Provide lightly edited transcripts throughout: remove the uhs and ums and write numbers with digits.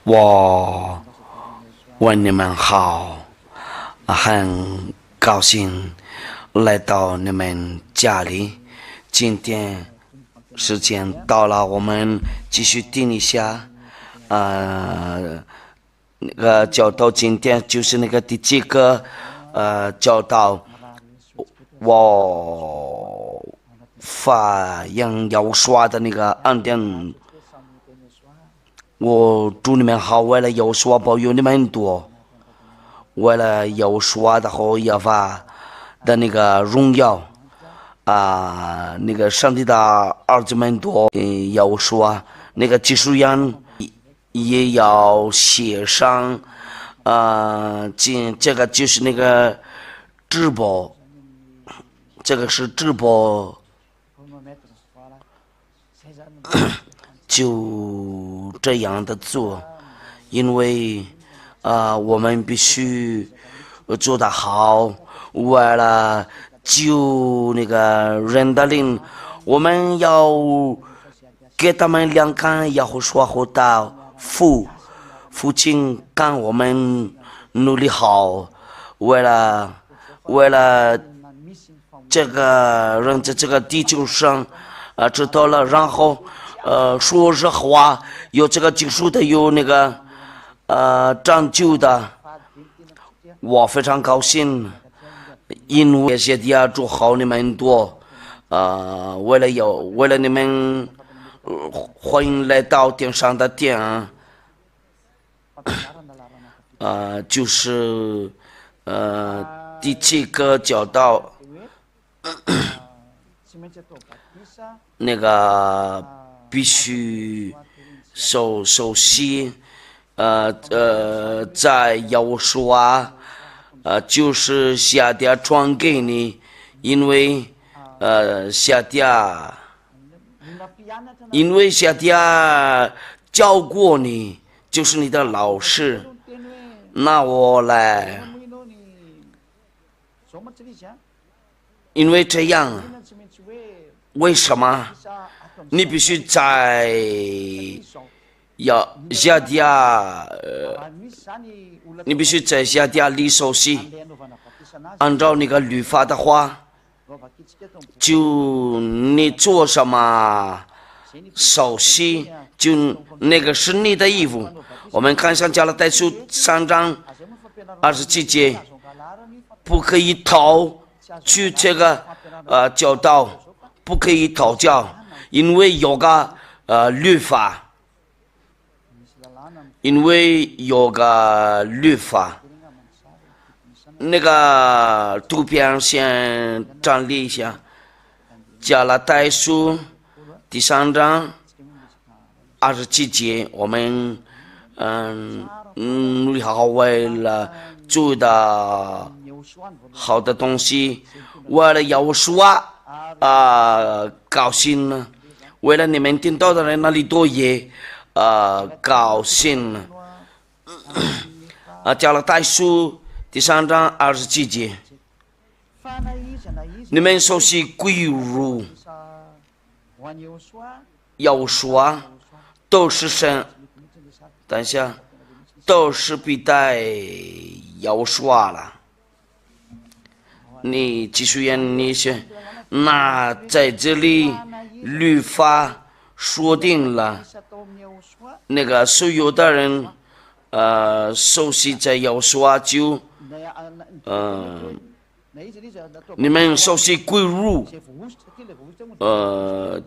我问你们好，很高兴来到你们家里。今天时间到了，我们继续听一下。那个教导今天就是那个第几个教导，我发扬要刷的那个恩典。我祝你们好，为了要刷保佑你们多，为了要刷的和耶和华的那个荣耀那个上帝的儿子们多，要刷那个技术员也要写上这个就是那个直播，这个是直播。就这样的做，因为我们必须做得好，为了救那个人的灵，我们要给他们两看，要说好的父亲跟我们努力好，为了这个人在这个地球上知道了，然后说实话，有这个技术的，有那个长久的，我非常高兴，因为谢谢祝好你们多，为了你们，欢迎来到电商的店，就是第七个教导，那个。必须熟悉，在要说就是下爹传给你，因为下爹教过你，就是你的老师。那我来，因为这样，为什么？你必须在下爹，你必须在下爹里熟悉，按照那个律法的话，就你做什么熟悉，就那个是你的义务。我们看上加拉太书3章27节，不可以逃去这个教导，不可以逃教。因为有个律法，那个图片先整理一下，加拉太书第3章27节，我们努力好为了做的好的东西，为了要说高兴呢。为了你们听到的人那里多也高兴加拉太书第3章27节，你们熟悉归入要说都是神，等一下都是必带要说了，你继续演你些，那在这里律法说定了，那个所有的人熟悉在要说就你们熟悉归入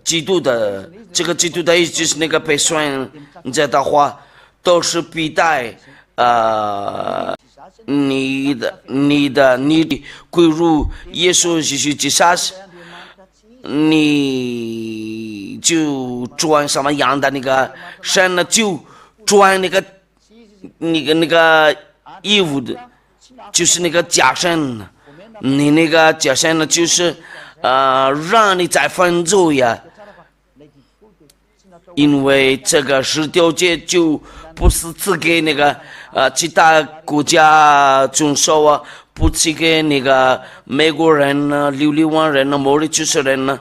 基督的，这个基督的意思就是那个被选在的话都是必带你归入耶稣基督之下，你就转什么样的那个神呢？就转那个义务的，就是那个假神。你那个假神呢，就是让你再分走呀。因为这个十条诫就不是赐给那个其他国家遵守不赐给那个美国人呢、60万人呢、毛里求斯人呢，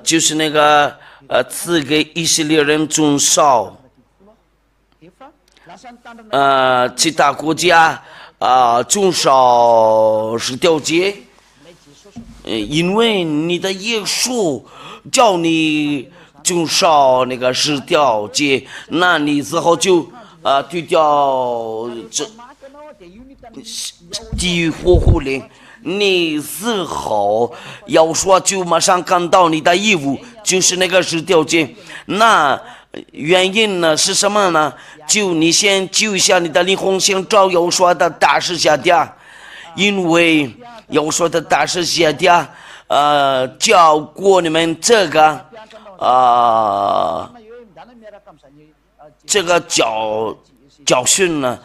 就是那个赐给以色列人遵守其他国家遵守十条诫，因为你的耶稣叫你遵守那个十条诫，那你之后就对掉这地狱火湖里，你之后要说就马上看到你的义务，就是那个十条诫。那原因呢是什么呢？就你先救一下你的灵魂，先找要说的大事下掉，因为要说的大事下掉，教过你们这个教训呢，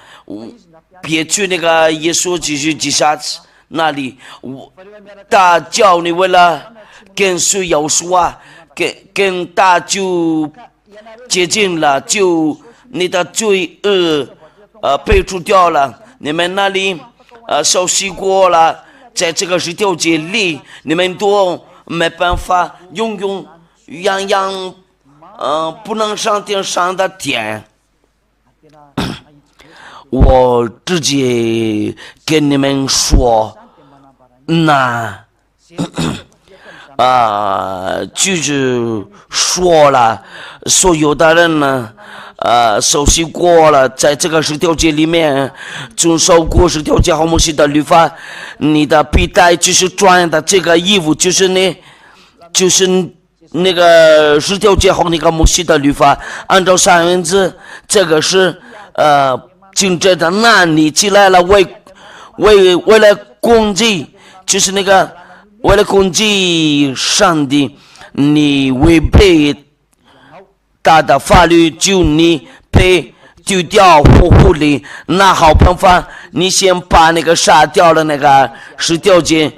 别去那个耶稣继续自杀那里，大叫你为了跟随耶稣跟大就接近了，就你的罪恶被除掉了，你们那里受洗过了，在这个十条诫里，你们都没办法样样不能上天上的天。我直接跟你们说，那就是说了，所有的人呢，受洗过了，在这个十条诫里面遵守过十条诫和摩西的律法，你的必带就是专的这个义务，就是那个十条诫和那个摩西的律法，按照三文治，这个是紧接着，那你起来了，为了攻击，就是那个为了攻击上帝，你违背他的法律，就你被丢掉火湖里。那好办法，你先把那个杀掉了那个十条诫，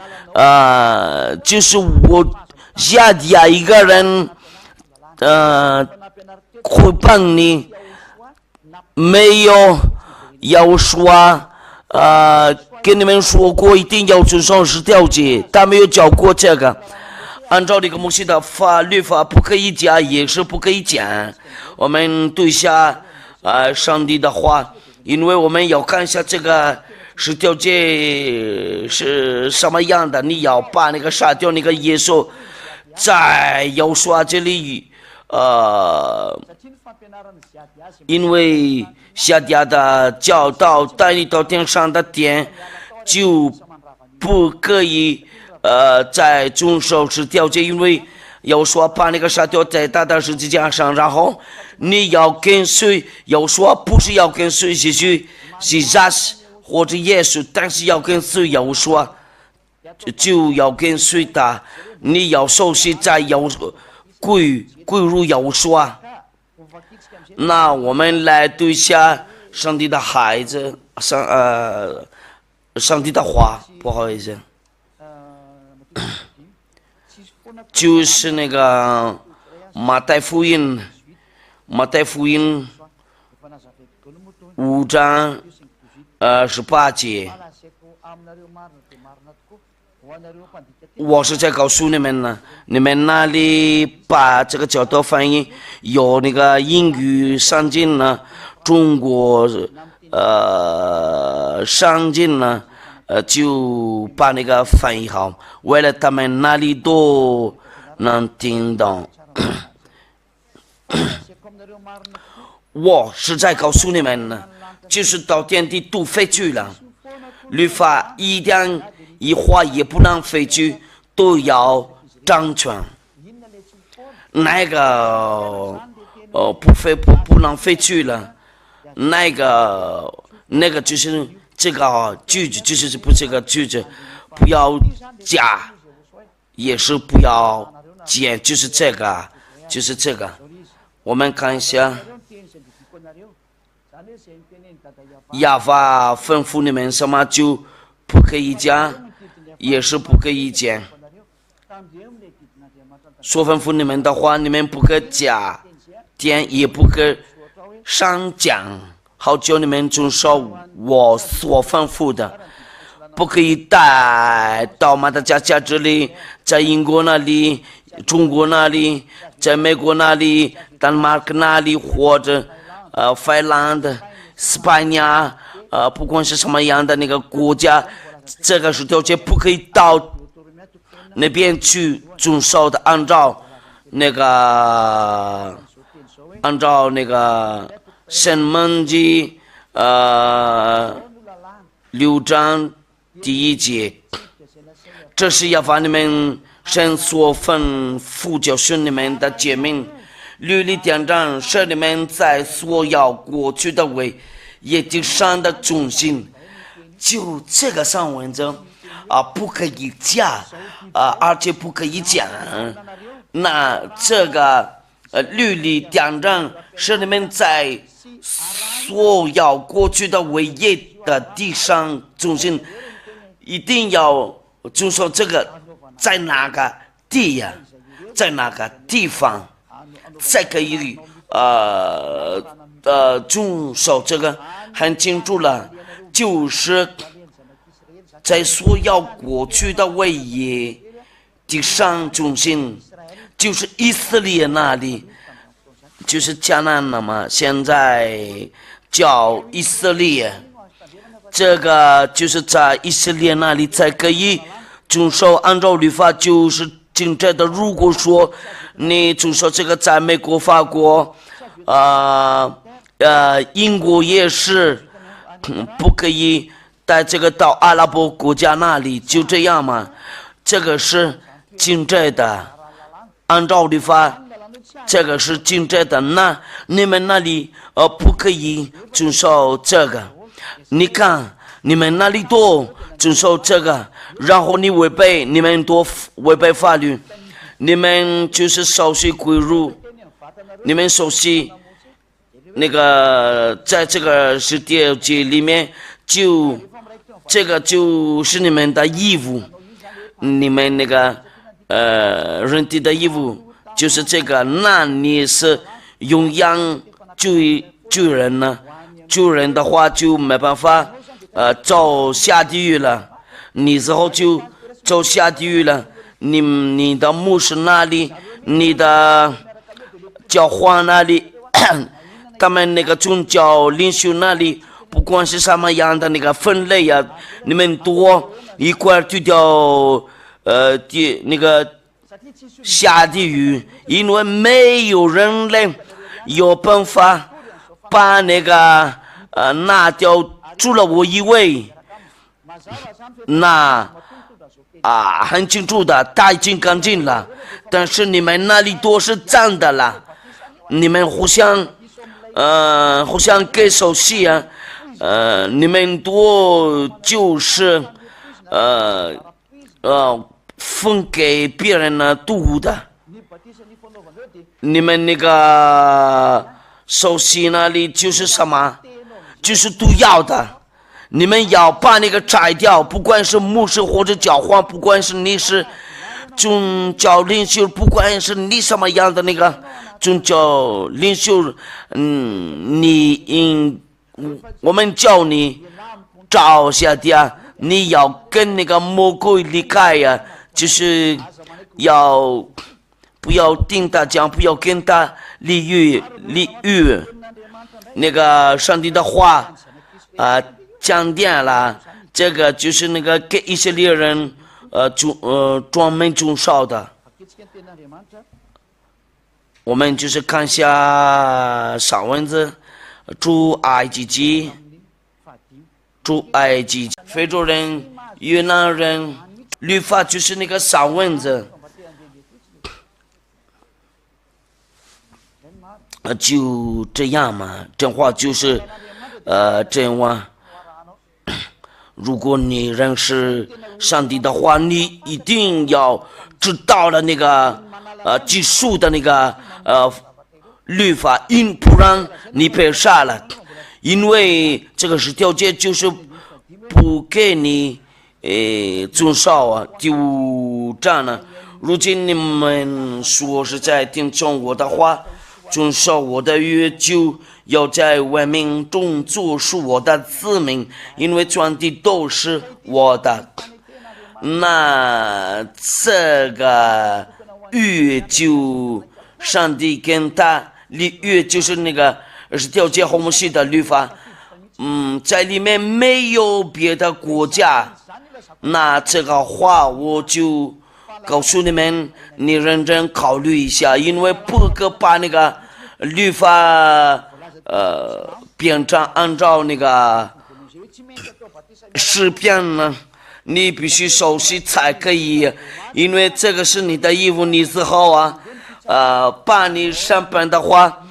就是我下底下一个人，会帮你，没有。要说跟你们说过一定要遵守十条诫，他没有教过这个。按照这个摩西的律法，不可以加，也是不可以减。我们对下上帝的话，因为我们要看一下这个十条诫是什么样的。你要把那个杀掉那个耶稣，在要说这里因为下跌的教导带你到天上的殿，就不可以再遵守十条诫，因为要说把那个杀掉在大的十字架上，然后你要跟随，要说不是要跟随耶稣是杀或者耶稣，但是要跟随要说就要跟随他，你要受洗在要归入要说。那我们来读一下上帝的孩子，上帝的话，不好意思，就是那个马太福音5章18节。我是在告诉你们呢，你们那里把这个教导翻译有那个英语上进呢，中国上进呢，就把那个翻译好，为了他们那里都能听懂。我是在告诉你们呢，就是到天地都废去了，律法一点一划也不能废去，都要掌权。那个不能废去了，那个就是这个句子，就是不这个句子，不要加，也是不要减，就是这个。我们看一下，亚法吩咐你们什么就不可以加，也是不可以减。说吩咐你们的话，你们不可加减，也不可上降，好叫你们遵守我所吩咐的。不可以带到马达加斯加这里，在英国那里、中国那里、在美国那里、丹麦那里，或者芬兰、西班牙不管是什么样的那个国家，这个是条件不可以到那边去遵守的，按照那个申命记6章第1节，这是要把你们神所吩咐教训你们的诫命、律例典章，使你们在所要过去的位也地上的中心。就这个上文章不可以加而且不可以减。那这个律例典章是你们在所要过去的伟业的地上中心，一定要遵守这个，在哪个地呀，在哪个地方才可以遵守这个，很清楚了，就是在所要过去的伟业地上中心，就是以色列那里，就是迦南了嘛，现在叫以色列，这个就是在以色列那里才可以遵守按照律法，就是真正的。如果说你遵守这个，在美国、法国英国也是不可以带这个到阿拉伯国家那里，就这样嘛，这个是真正的按照律法，这个是真正的。那你们那里不可以遵守这个，你看你们那里都遵守这个，然后你们都违背法律，你们就是熟悉归入，你们熟悉那个在这个十诫里面，这个就是你们的义务，你们那个人地的义务就是这个。那你是用羊救人呢？救人的话就没办法走下地狱了，你之后就走下地狱了。你的牧师那里，你的教皇那里他们那个宗教领袖那里，不管是什么样的那个分类呀，你们多一块去掉那个下地狱，因为没有人类有办法把那个拿掉，除了我以为那很清楚的，他已经干净了，但是你们那里都是脏的了，你们互相给手戏啊，你们都就是分给别人的毒的，你们那个手戏那里就是什么，就是毒药的。你们要把那个摘掉，不管是牧师或者教皇，不管是你是宗教领袖，不管是你什么样的那个宗教领袖，我们叫你找下地啊，你要跟那个魔鬼离开呀，就是不要听他讲，不要跟他理喻那个上帝的话讲点了，这个就是那个给以色列人专门遵守的。我们就是看下上文字，出埃及记，非洲人、越南人，律法就是那个上文字，就这样嘛，这话就是这样。如果你认识上帝的话，你一定要知道了那个技术的那个律法，不然你被杀了，因为这个是条件，就是不给你遵守啊，就这样了。如今你们说是在听从我的话，遵守我的约，就要在万民中做属我的子民，因为全地都是我的。那这个约就上帝跟他立约，就是那个10条诫和摩西的律法。在里面没有别的国家。那这个话我就告诉你们，你认真考虑一下，因为不可把那个律法变成按照那个诗篇呢，你必须熟悉才可以，因为这个是你的义务，你之后把你上班的话，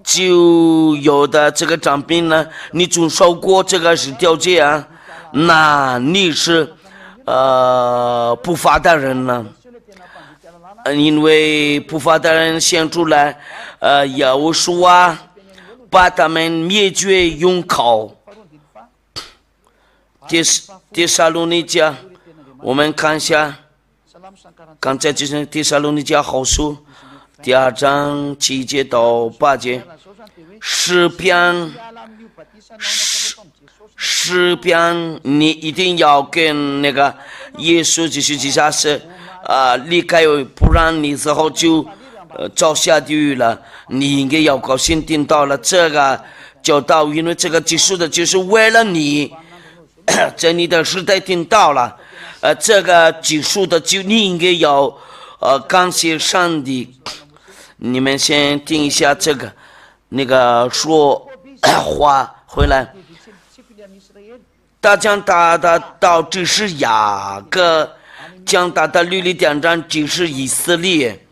就有的这个长兵呢，你遵守过这个10条诫啊，那你是不法的人呢。因为不法的人显出来，耶和华把他们灭绝用口。帖撒罗尼迦，我们看一下，刚才就是帖撒罗尼迦后书第2章7节到8节，诗篇你一定要跟那个耶稣基督下是离开，不然你之后就遭下地狱了。你应该要高兴听到了这个教导，因为这个结束的就是为了你，在你的时代听到了，这个结束的就你应该要感谢上帝。你们先听一下这个那个说话回来。他将他的道指示雅各，将他的律例典章指示以色列，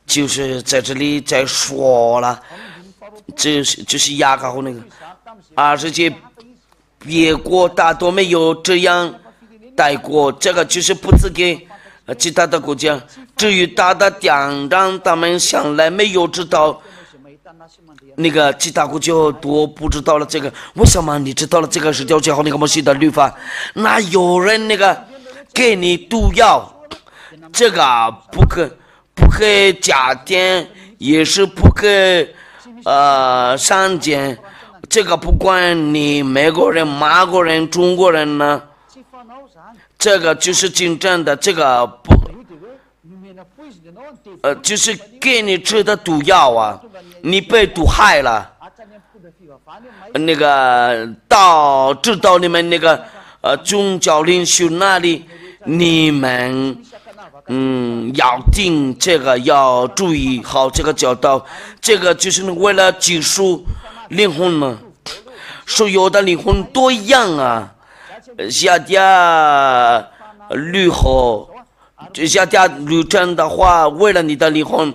就是在这里在说了，就是雅各和那个20节，别国大多没有这样带过，这个就是不赐给其他的国家。至于他的典章，他们向来没有知道。那个其他国家都不知道了这个，为什么你知道了这个10条诫和那个摩西的律法？那有人那个给你毒药，这个不可加添，也是不可删减，这个不管你美国人、马国人、中国人呢，这个就是竞争的，这个不就是给你吃的毒药啊，你被毒害了。那个知道你们那个宗教领袖那里，你们要听这个，要注意好这个教导，这个就是为了结束灵魂呢。所有的灵魂都一样啊，下家律后。下家旅程的话，为了你的灵魂，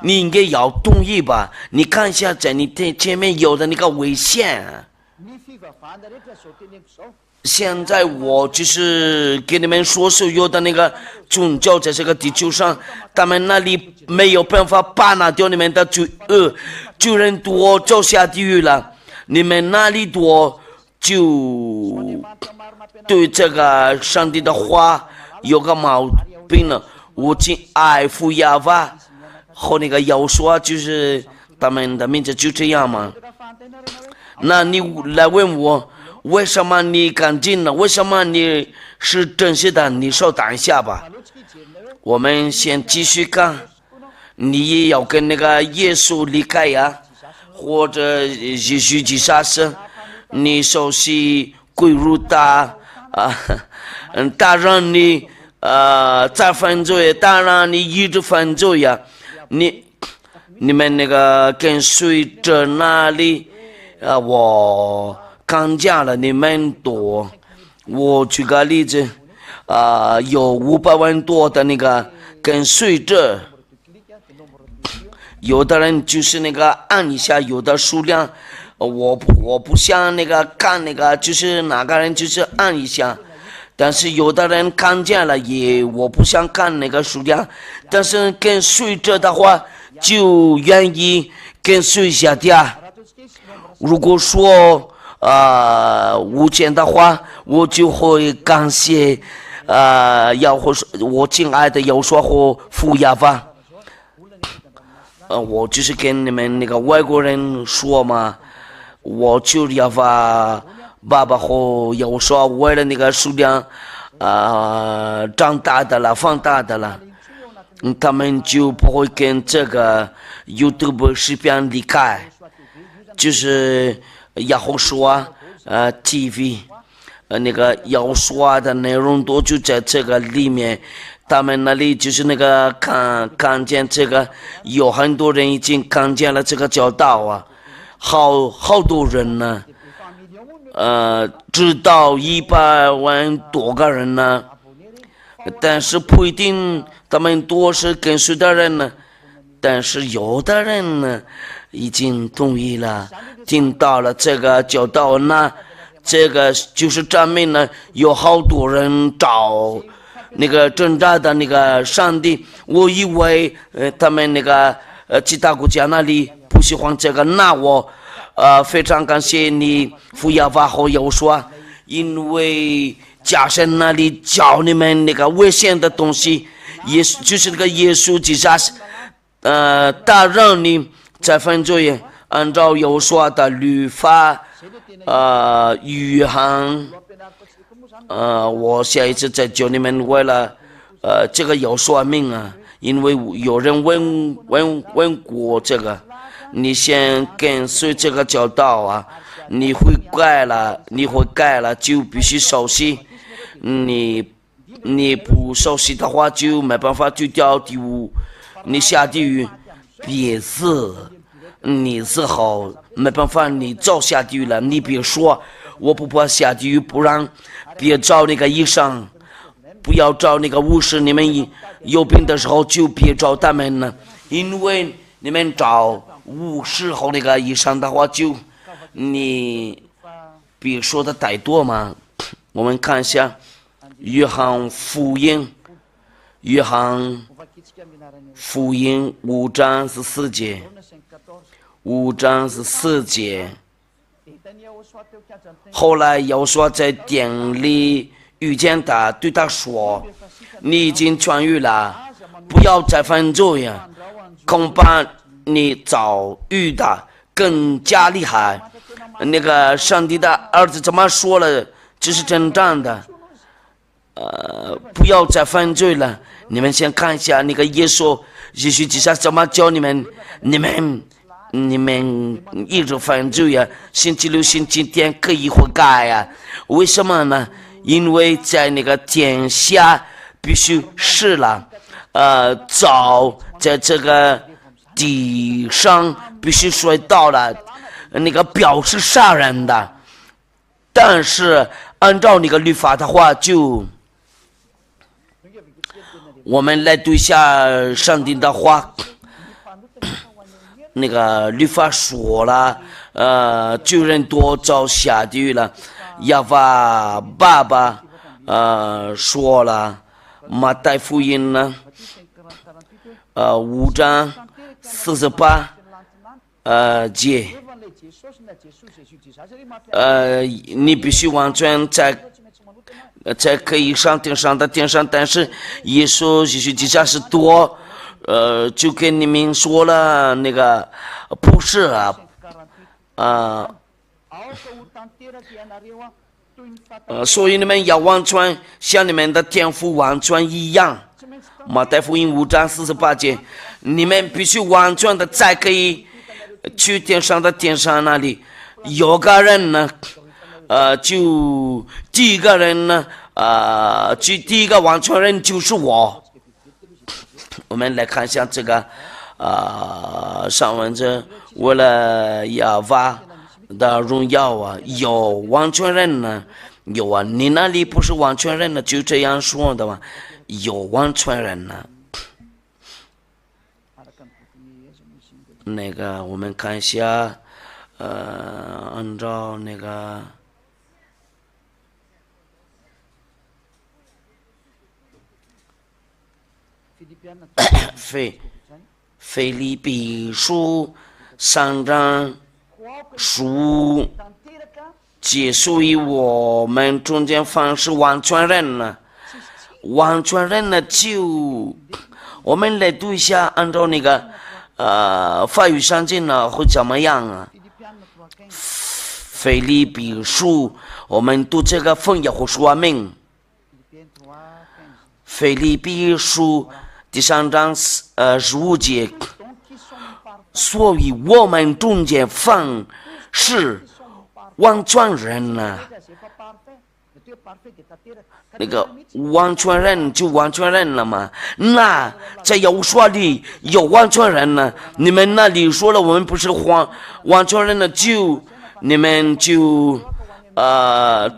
你应该要同意吧？你看一下，在你前面有的那个危险。现在我就是给你们说，所有的那个宗教在这个地球上，他们那里没有办法把拿掉你们的罪恶，就人多就下地狱了。你们那里多就对这个上帝的话有个毛病了。我进爱父亚娃和那个要说，就是他们的名字就这样嘛。那你来问我，为什么你干净了？为什么你是真实的？你稍等一下吧。我们先继续看。你也要跟那个耶稣离开呀，或者耶稣自杀时，你熟悉归入他他让你再犯罪，当然你一直犯罪呀。你们那个跟随着那里我看见了你们多。我举个例子有500万多的那个跟随者，有的人就是那个按一下，有的数量我不像那个看那个就是哪个人就是按一下，但是有的人看见了也我不想看那个数量，但是跟随者的话就愿意跟随下的。如果说无钱的话，我就会感谢我亲爱的耶和华和父亚吧。我就是跟你们那个外国人说嘛，我就要把爸爸和要说为了那个数量长大的了，放大的了，他们就不会跟这个 YouTube 视频离开，就是要说TV。那个要说的内容都就在这个里面，他们那里就是那个看见这个，有很多人已经看见了这个教导啊，好多人呢，知道100万多个人呢，但是不一定他们都是跟随的人呢，但是有的人呢已经同意了，听到了这个教导呢。这个就是证明呢，有好多人找那个挣扎的那个上帝。我以为他们那个其他国家那里不喜欢这个，那我非常感谢你福亚法和有说，因为加深那里教你们那个危险的东西，也就是那个耶稣基督他让你在犯罪，按照有说的律法。约翰，我下一次再教你们为了这个有说明啊，因为有人问过这个，你先跟随这个教导啊，你会改了就必须熟悉，你不熟悉的话就没办法去掉地狱，你下地狱别死。你之后没办法，你早下地狱了。你别说，我不怕下地狱，不然别找那个医生，不要找那个护士。你们有病的时候就别找他们了，因为你们找护士和那个医生的话，就你别说的太多嘛。我们看一下约翰福音5章14节。5章14节，后来又说在店里遇见他，对他说：“你已经痊愈了，不要再犯罪呀！恐怕你遭遇的更加厉害。”那个上帝的儿子怎么说了？这是真正的。不要再犯罪了。你们先看一下那个耶稣基督怎么教你们一直犯罪呀，星期六、星期天可以悔改呀？为什么呢？因为在那个天下必须死了，早在这个地上必须摔倒了，那个表示杀人的。但是按照那个律法的话，就我们来读一下上帝的话。那个律法说了，罪人多遭下地狱了。亚法爸爸说了，马太福音呢5章48节，你必须完全才可以上天上的天上，但是耶稣基督是多。就跟你们说了，那个不是所以你们要完全像你们的天父完全一样。马太福音5章48节，你们必须完全的才可以去天上的天上那里。有个人呢，就第一个人呢，第一个完全人就是我。我们来看一下这个上文这为了亚法的荣耀啊，有完全人呢，有啊，你那里不是完全人呢，就这样说的嘛，有完全人呢。那个我们看一下，按照那个。腓立比书3章15节，属于我们中间凡是完全人呢，就我们来读一下，按照那个话语上进了会怎么样啊？腓立比书，我们读这个奉耶和华说明。腓立比书第3章15节，所以我们中间凡是完全人呢，那个完全人就完全人了嘛。那在有说里有完全人呢，你们那里说了我们不是完全人呢，你们就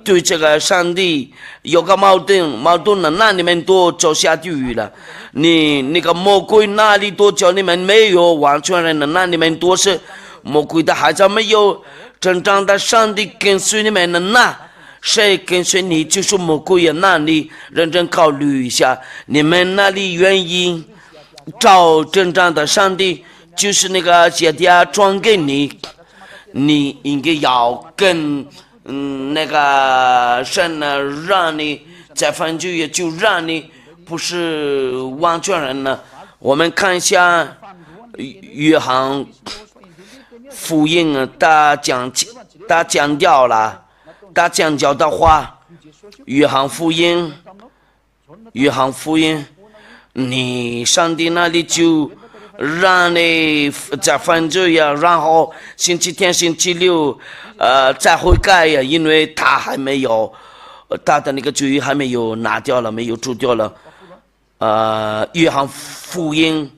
对这个上帝有个矛盾了，那你们都走下地狱了。你那个魔鬼那里都叫你们没有完全人了，那你们都是魔鬼的孩子，没有真正的上帝跟随你们了，那谁跟随你就是魔鬼呀？那你认真考虑一下，你们那里愿意找真正的上帝，就是那个姐姐转给你，你应该要跟那个神呢，让你在犯罪也就让你不是完全人了。我们看一下约翰福音啊，他讲掉了。他讲教的话，约翰福音，你上帝那里就让你在犯罪呀，然后星期天、星期六再悔改呀，因为他还没有他的那个罪还没有拿掉了，没有除掉了。约翰福音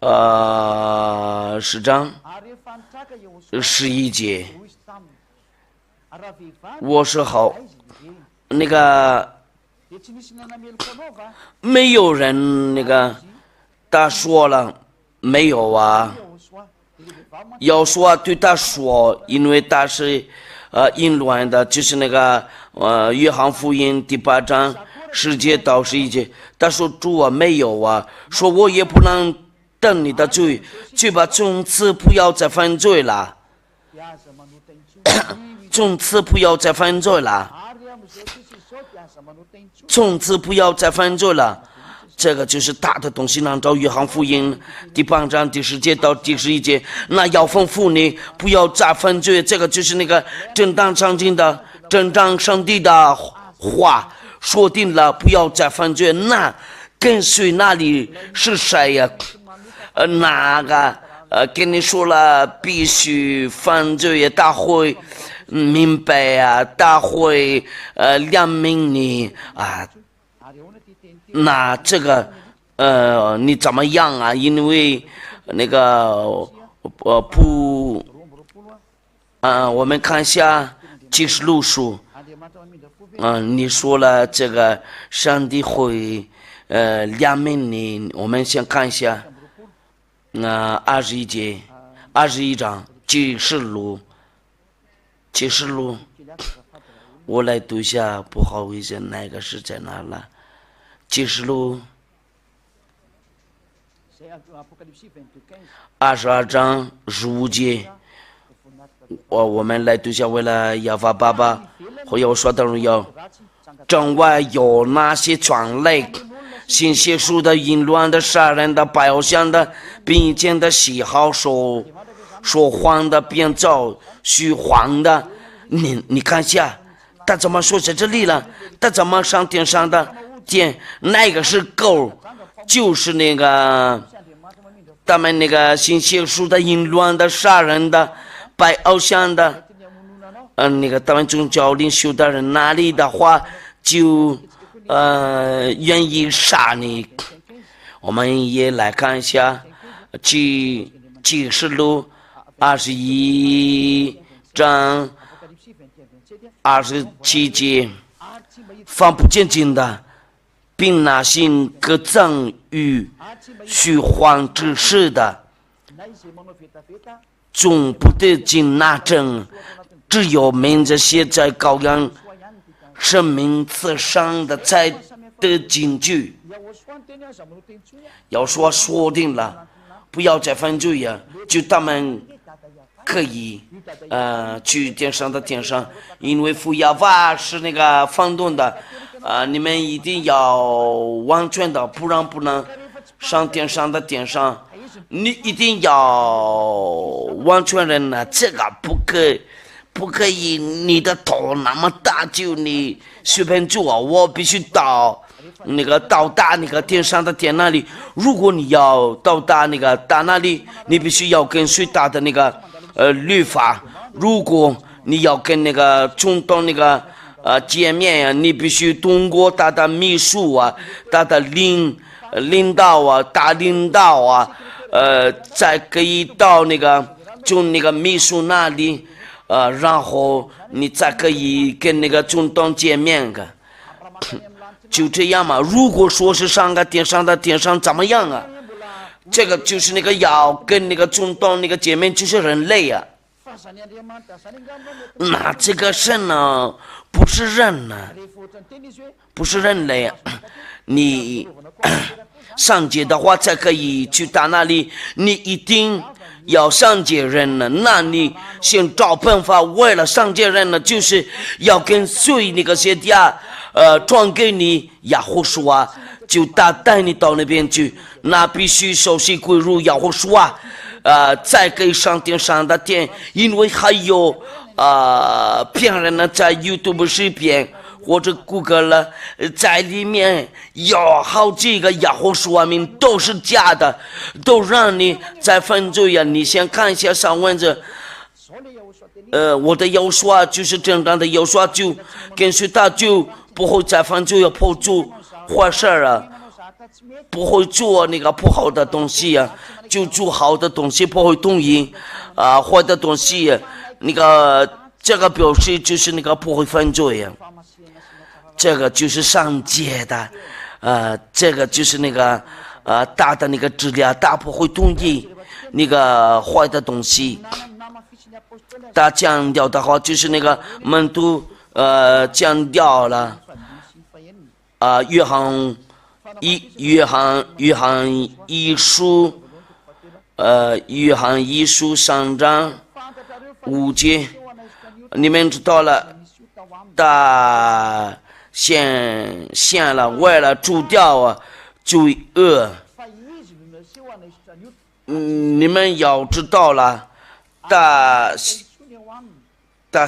10章11节。我说好，那个没有人那个他说了没有啊？要说对他说，因为他是淫乱的，就是那个约翰福音第8章10节到11节，他说主啊没有啊，说我也不能等你的罪，就把从此不要再犯罪了。从此不要再犯罪了，从此不要再犯罪了。这个就是大的东西，按照约翰福音第8章第10节到第11节，那要吩咐你不要再犯罪。这个就是那个正当上帝的话说定了，不要再犯罪。那跟随那里是谁呀？那个跟你说了必须犯罪也大会明白啊，大会亮明你啊。那这个你怎么样啊？因为那个我们看一下启示录书，你说了这个上帝会亮明你，我们先看一下21章启示录，我来读一下，不好意思，那个是在哪了？启示录22章15节，我们来读一下，为了亚法爸爸和要说的荣耀，正外有那些传来信写书的、淫乱的、杀人的、拜偶像的、并肩的、喜好说谎的、编造虚谎的。你看一下，他怎么说在这里了？他怎么上天上的？那个是狗，就是那个他们那个信写书的、淫乱的、杀人的、拜偶像的，那个他们宗教领袖的人那里的话就愿意杀你。我们也来看一下启示录21章27节，放不见经的，并那行各赠与虚谎之事的，总不得进那证，只有名字写在羔羊生命册上的才得进去。要说定了，不要再犯罪呀，就他们可以去天上的天上，因为父亚法是那个放动的，你们一定要完全的，不然不能上天上的天上，你一定要完全人呢，这个不可以，你的头那么大，就你随便做，我必须到达那个天上的天那里。如果你要到达那个大那里，你必须要跟随他的那个律法。如果你要跟那个总统那个见面呀，你必须通过他的秘书啊，他的领导啊，大领导啊，才可以到那个从那个秘书那里。然后你才可以跟那个总统见面的，就这样嘛。如果说是上个天上的天上怎么样啊？这个就是那个要跟那个总统那个见面，就是人类啊。那这个神呢，不是人呢，不是人类啊。你上街的话才可以去到那里，你一定。要上街人呢，那你先找办法。为了上街人呢，就是要跟随那个些家，转给你亚胡书啊，就带你到那边去。那必须首先归入亚胡书啊，再给上天上的天，因为还有骗人呢，在 YouTube 视频。或者谷歌了，在里面有好几个亚胡书名都是假的，都让你在犯罪呀！你先看一下上文字，我的耶稣啊，就是正当的耶稣啊，就跟随他就不会再犯罪，不做坏事啊，不会做那个不好的东西啊，就做好的东西，不会动因坏的东西，那个这个表示就是那个不会犯罪呀。这个就是上街的，这个就是那个大的那个质量，大不会同意那个坏的东西。他强调的话就是那个门徒强调了约翰一书3章5节，你们知道了，他献了，为了除掉罪恶。你们要知道了，他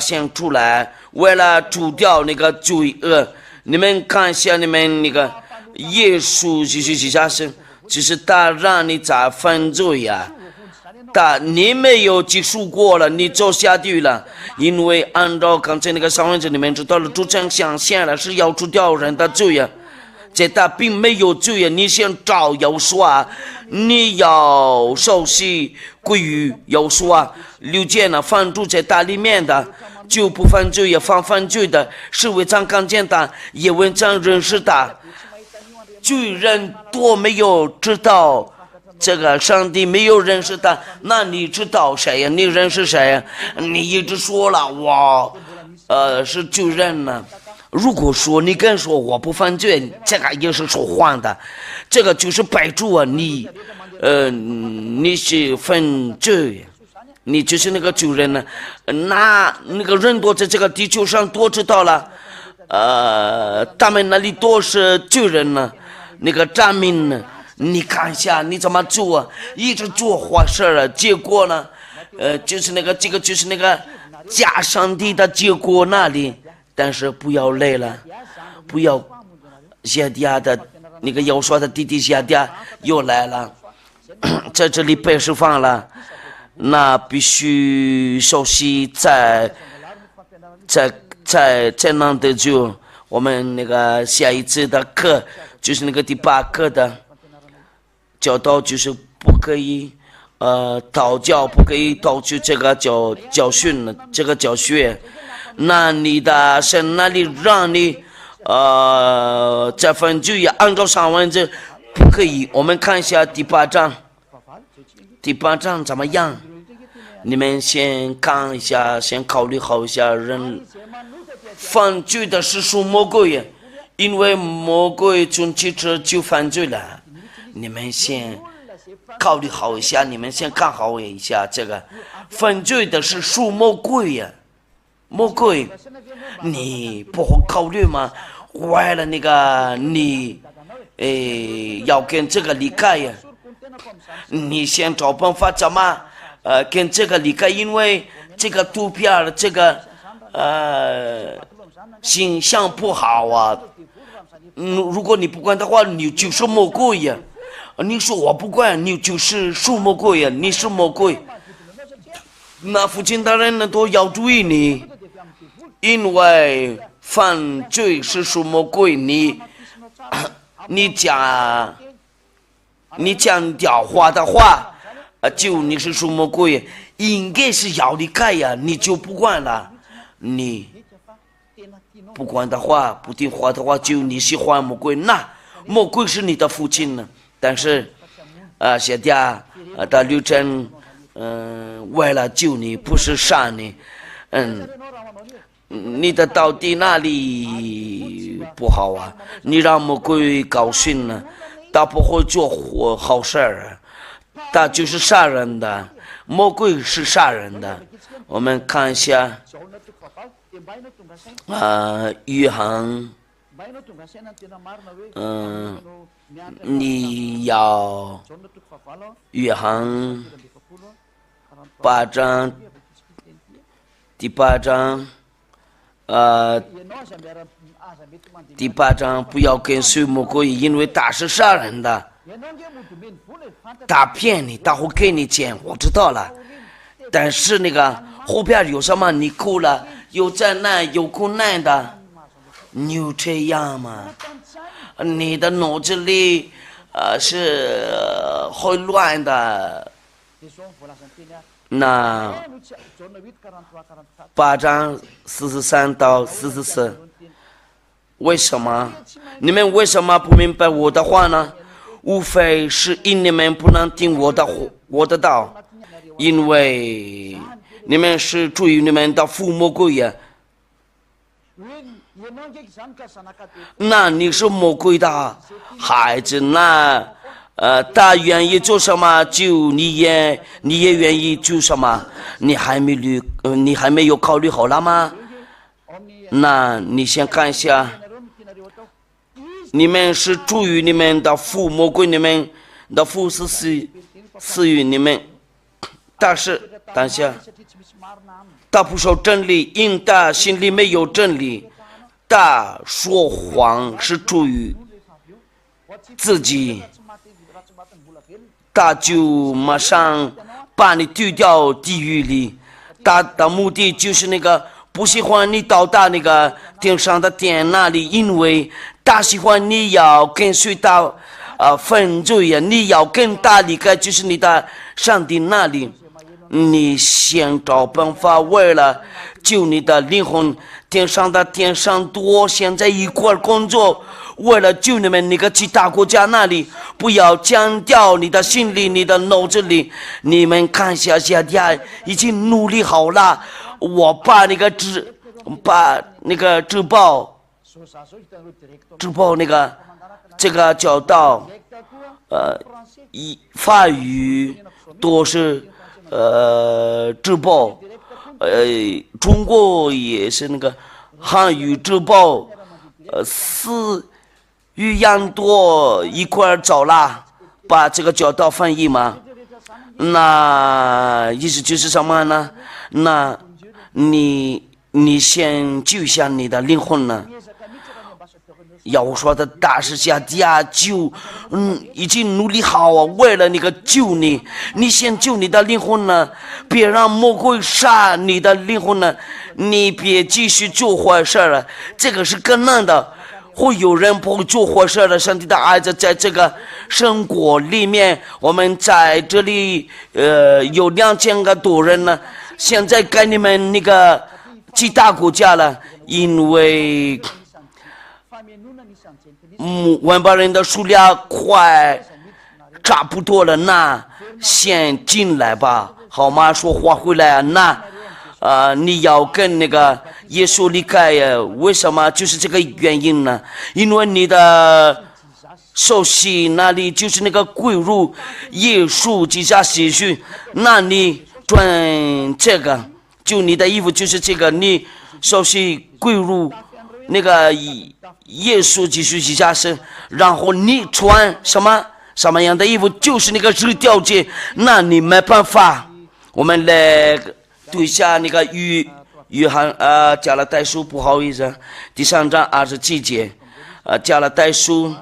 献出来，为了除掉那个罪恶。你们看一下，你们那个耶稣就是他让你在犯罪呀。你没有接受过了，你就下地狱了。因为按照刚才那个上文字里面知道了，主张想献了是要除掉人的罪呀，这他并没有罪呀。你先找耶稣啊，你要受洗归于耶稣啊，了解呢，犯罪在他里面的就不犯罪也犯罪的，是为常看见他，也为常认识他。罪人多没有知道。这个上帝没有认识他，那你知道谁呀？你认识谁呀？你一直说了我是罪人呢。如果说你跟说我不犯罪，这个也是说谎的，这个就是摆住啊你是犯罪，你就是那个罪人呢。那个人多在这个地球上多知道了，他们那里多是罪人呢，那个站民呢。你看一下你怎么做，一直做坏事了，结果呢就是这个就是那个假上帝的结果那里。但是不要累了，不要夏迪亚的那个要说的弟弟夏迪亚又来了，在这里被释放了，那必须熟悉在能得救。我们那个下一次的课就是那个第8课的教导，就是不可以祷教，不可以盗取这个教训，这个教学。那你的神那里让你在犯罪也按照上文字不可以。我们看一下第8章，第8章怎么样？你们先看一下，先考虑好一下。人犯罪的是属魔鬼，因为魔鬼从起初就犯罪了。你们先考虑好一下，你们先看好一下这个犯罪的是属魔鬼呀，魔鬼，你不会考虑吗？为了那个你要跟这个离开呀。你先找办法怎么跟这个离开，因为这个图片这个形象不好啊。如果你不管的话，你就是魔鬼呀。你说我不管，你就是属魔鬼呀，你是魔鬼。那父亲大人呢都要注意你，因为犯罪是属魔鬼，你讲屌话的话，就你是属魔鬼，应该是要离开呀，你就不管了，你不管的话，不听话的话，就你喜欢魔鬼，那魔鬼是你的父亲呢。但是现在的刘真为了救你，不是杀你，你的到底哪里不好啊？你让魔鬼高兴了，他不会做好事儿，他就是杀人的，魔鬼是杀人的。我们看一下约翰，你要约翰8章第8章第8章不要跟随魔鬼，因为他是杀人的，他骗你，他会给你钱，我知道了。但是那个后边有什么？你哭了，有灾难，有困难的，你有这样吗？你的脑子里是会乱的。那8章43到44，为什么你们为什么不明白我的话呢？无非是因你们不能听我的道，因为你们是出于你们的父魔鬼呀。那你是魔鬼的孩子，那他愿意做什么，就你也愿意做什么。你还没有考虑好了吗？那你先看一下，你们是出于你们的父魔鬼，你们的父是赐予你们，但是等下他不说真理，因他心里没有真理，他说谎是出于自己，他就马上把你丢掉地狱里。他的目的就是那个不喜欢你到达那个天上的天那里，因为他喜欢你要跟随他犯罪呀，你要跟他离开，就是你的上帝那里。你先找办法，为了救你的灵魂，天上的天上多现在一块工作，为了救你们那个其他国家那里，不要降掉你的心里，你的脑子里。你们看下下家已经努力好了，我把那个直报那个这个教导法语都是直报，中国也是那个汉语直报4语言多一块找了，把这个教导翻译嘛。那意思就是什么呢？那你先救下你的灵魂呢？要说的大师下家就已经努力好啊，为了那个救你，你先救你的灵魂呢，别让魔鬼杀你的灵魂呢，你别继续做坏事了，这个是更难的。会有人不会做坏事的，上帝的孩子在这个生活里面，我们在这里有2000个多人呢，现在给你们那个其他国家了，因为外邦人的数量快差不多了，那先进来吧，好吗？说话回来啊，那你要跟那个耶稣离开呀？为什么？就是这个原因呢？因为你的手心那里就是那个归入耶稣基督血血，那你穿这个，就你的衣服就是这个，你手心归入那个耶稣基督底下是，然后你穿什么样的衣服，就是那个是条件，那你没办法。我们来读一下那个约翰加拉太书，不好意思，第3章27节，加拉太书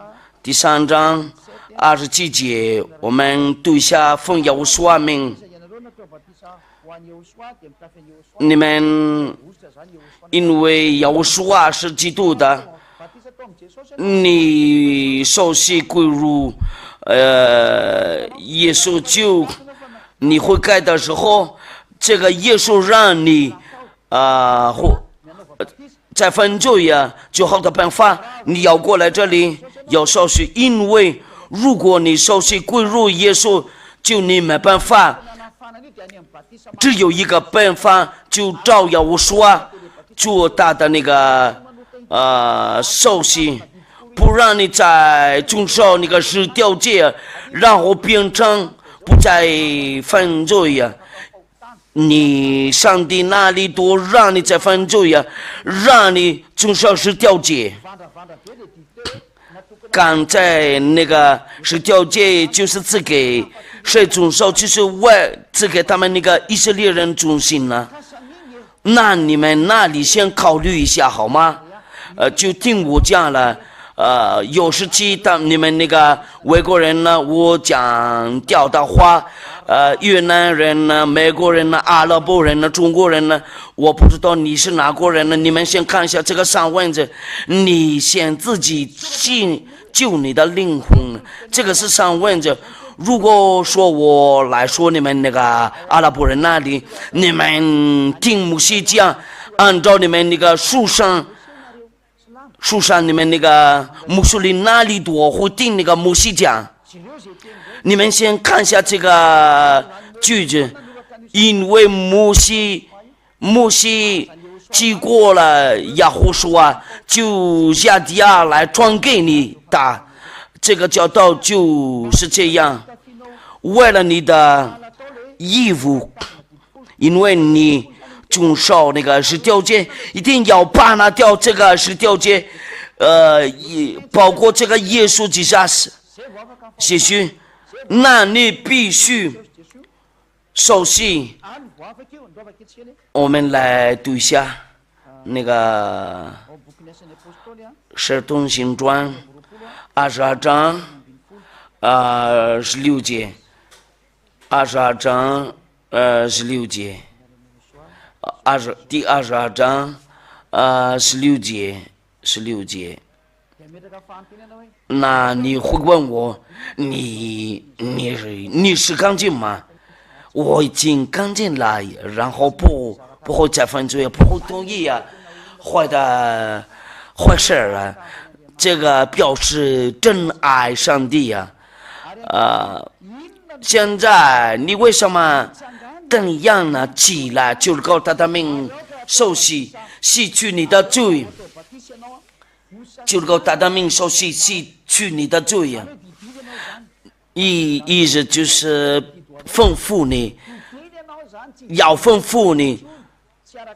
第3章27节，我们读一下奉耶和华名。你们因为耶和华是基督的，你受洗归入耶稣就你悔改的时候，这个耶稣让你在犯罪呀，最好的办法你要过来这里要受洗，因为如果你受洗归入耶稣，就你没办法，只有一个办法，就照耶和华做他的那个受洗，不让你再遵守那个十条诫，然后变成不再犯罪呀。你上帝哪里多让你再犯罪呀？让你遵守十条诫。刚才那个十条诫就是赐给谁遵守？就是赐给他们那个以色列人遵行呢。那你们那里先考虑一下好吗？就听我讲了。有时期你们那个外国人呢，我讲掉的话，越南人呢，美国人呢，阿拉伯人呢，中国人呢，我不知道你是哪国人呢？你们先看一下这个上文字，你先自己救你的灵魂。这个是上文字。如果说我来说你们那个阿拉伯人那里，你们听牧师讲，按照你们那个书上你们那个穆斯林那里多会听那个牧师讲，你们先看一下这个句子，因为摩西经过了亚胡书就亚底亚来传给你的，这个教导就是这样，为了你的义务，因为你遵守那个十条诫，一定要把那条这个十条诫，包括这个耶稣基督写许，那你必须受洗。我们来读一下那个使徒行传22章16节，22章16节。第22章16节，那你会问我，你是干净吗？我已经干净了，然后不会再犯罪，不会同意坏事啊。这个表示真爱上帝呀。现在你为什么怎样呢？起来就是靠他的名受洗，洗去你的罪，就是靠他的名受洗，洗去你的罪呀。意思就是吩咐你，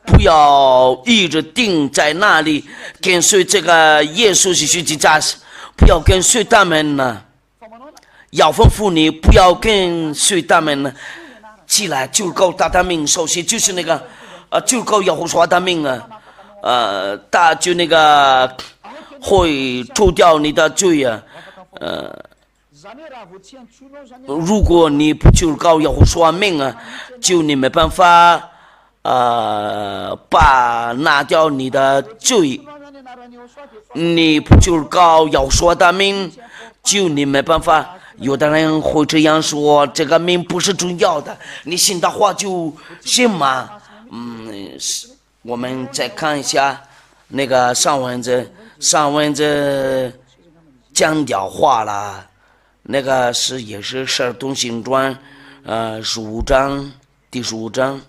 不要一直定在那里跟随这个耶稣基督，不要跟随他们呢。要吩咐你不要跟随他们呢。起来就靠他的名受洗，就是那个就靠耶和华的名他就那个会除掉你的罪如果你不就靠耶和华名就你没办法拿掉你的罪。你不就靠耶和华的名，就你没办法。有的人会这样说，这个名不是重要的，你信的话就信嘛。我们再看一下那个上文字讲掉话了，那个也是使徒行传15章第15章，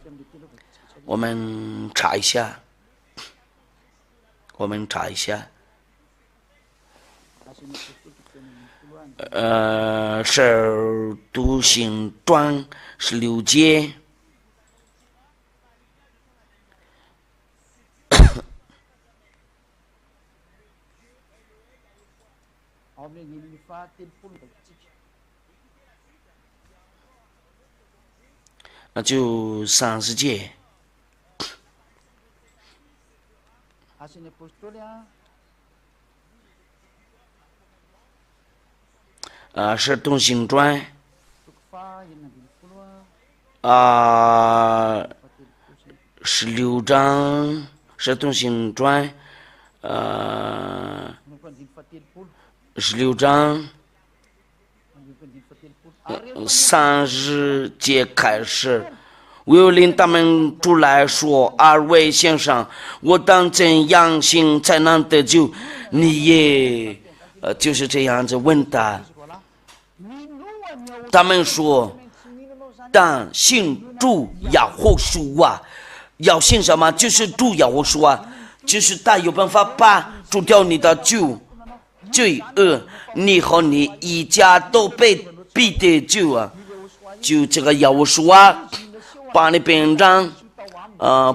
我们查一下。使徒行传16节，那就30节。使徒行传16章，使徒行传16章30节开始。我又领他们出来说：“2位先生，我当怎样行才能得救？”你也就是这样子问他。他们说：“当信主耶和华啊，要信什么？就是主耶和华啊，就是他有办法把除掉你的罪恶，你和你一家都必得救啊！就这个耶和华啊，把你变成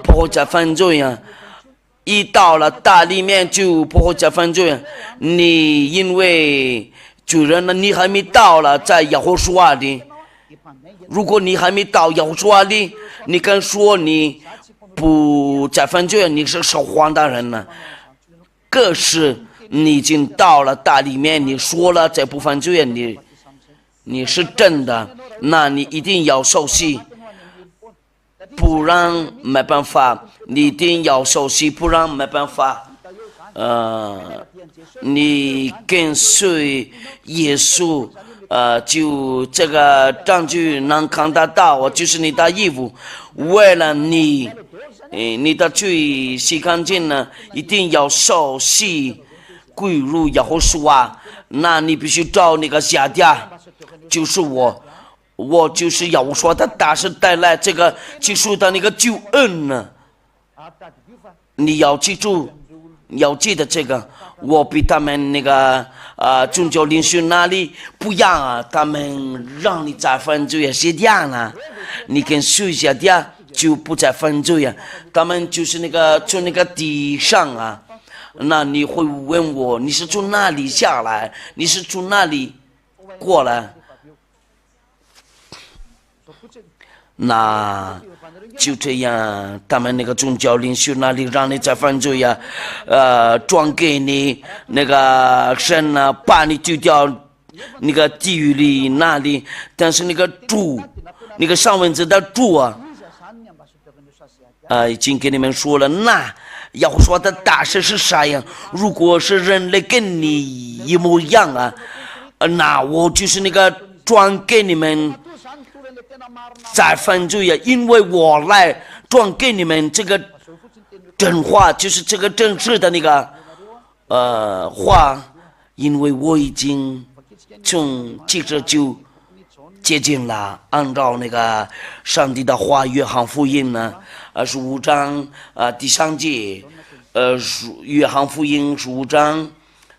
不会再犯罪啊！一到了大里面就不会再犯罪啊！你因为主人呢，你还没到了在耶和华里。如果你还没到耶和华里，你敢说你不再犯罪，你是说谎的人呢？可是你已经到了大里面，你说了这不犯罪，你是真的，那你一定要受洗，不然没办法。你一定要受洗，不然没办法。你跟随耶稣，就这个证据能看得到，就是你的义务。为了你的罪洗干净呢，一定要受洗归入耶和华。那你必须找那个下家，就是我就是耶和华的大使带来这个基督的那个救恩呢。你要记住，要记得这个。我比他们那个宗教领袖那里不一样啊，他们让你再犯罪是这样啊，你跟随下的就不再犯罪啊。他们就是从那个地上啊，那你会问我，你是从哪里下来？你是从哪里过来？那就这样，他们那个宗教领袖那里让你再犯罪呀，转给你那个神呢，把你丢掉那个地狱里那里。但是那个主，那个上文字的主啊，已经给你们说了，那要说的大事是啥呀？如果是人类跟你一模一样啊，那我就是那个转给你们再犯罪呀，因为我来转给你们这个真话，就是这个真实的那个话，因为我已经从记者就接近了，按照那个上帝的话，约翰福音呢，15章第3节，约翰福音15章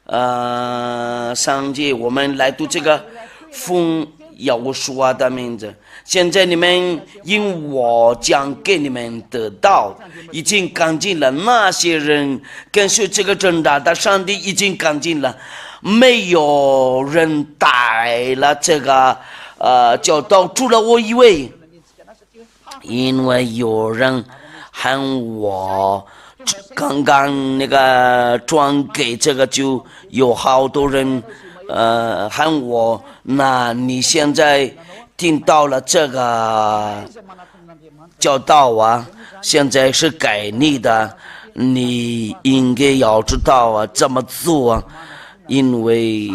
3节，我们来读这个奉耶和华的名字。现在你们因我将给你们得到，已经干净了。那些人跟随这个真大的上帝已经干净了，没有人带了这个教导，除了我一位。因为有人喊我刚刚那个转给这个，就有好多人喊我，那你现在听到了这个教导啊，现在是给你的，你应该要知道啊怎么做啊，因为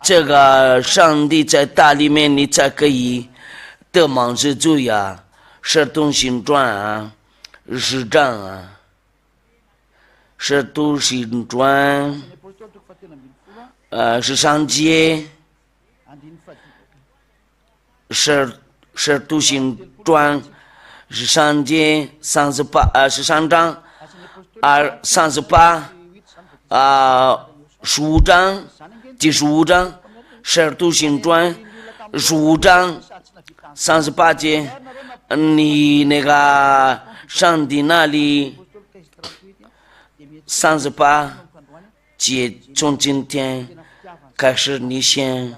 这个上帝在大里面，你才可以得蒙之罪啊。使徒行传啊10章啊，使徒行传13节，使徒行传13节13章3815章第15章，使徒行传15章38节，你那个上帝那里38从今天开始，你先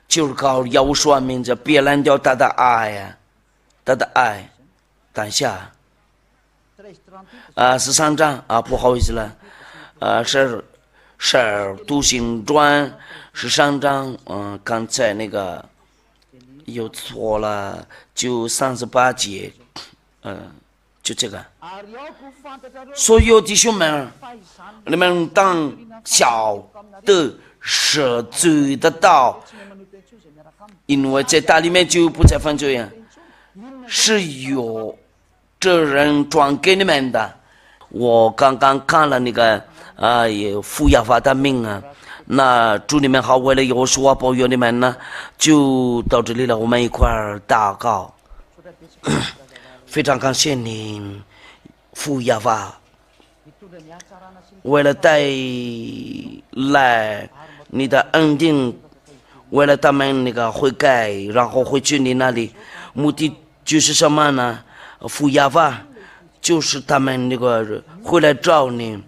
就是靠耶和华名字，别拦掉他的爱呀，他的爱。等下13章不好意思了，使徒行传13章，刚才那个有错了，就38节，就这个。所有弟兄们，你们当晓得赦罪的道，因为在道里面就不再犯罪，是有这人传给你们的。我刚刚看了那个父亚法的命啊，那祝你们好，为了耶和华保佑你们呢，就到这里了，我们一块儿祷告。非常感谢您，父亚法，为了带来你的恩典，为了他们那个悔改，然后回去你那里，目的就是什么呢？父亚法就是他们那个回来找你，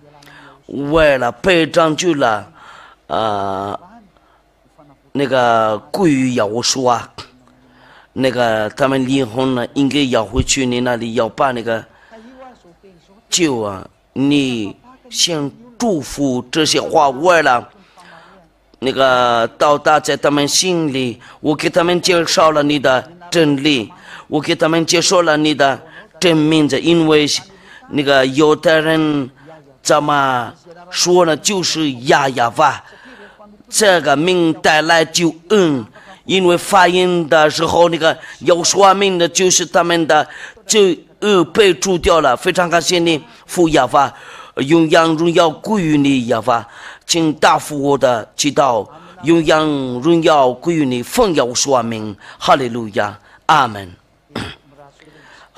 为了被拯救了，那个归于耶和华，那个他们离婚了，应该要回去你那里，要把那个救你先祝福这些话，为了那个到达在他们心里，我给他们介绍了你的真理，我给他们介绍了你的真名字，因为那个有的人怎么说呢，就是亚亚法这个名带来救恩，因为发音的时候那个有说明的就是他们的罪恶被除掉了。非常感谢你，父亚法，永扬荣耀归于你，亚法，请答复我的祈祷，永扬荣耀归于你，奉耶和华名，哈利路亚，阿门。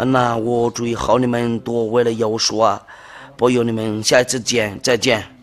那我祝好你们多为了耶和华保佑你们，下一次见，再见。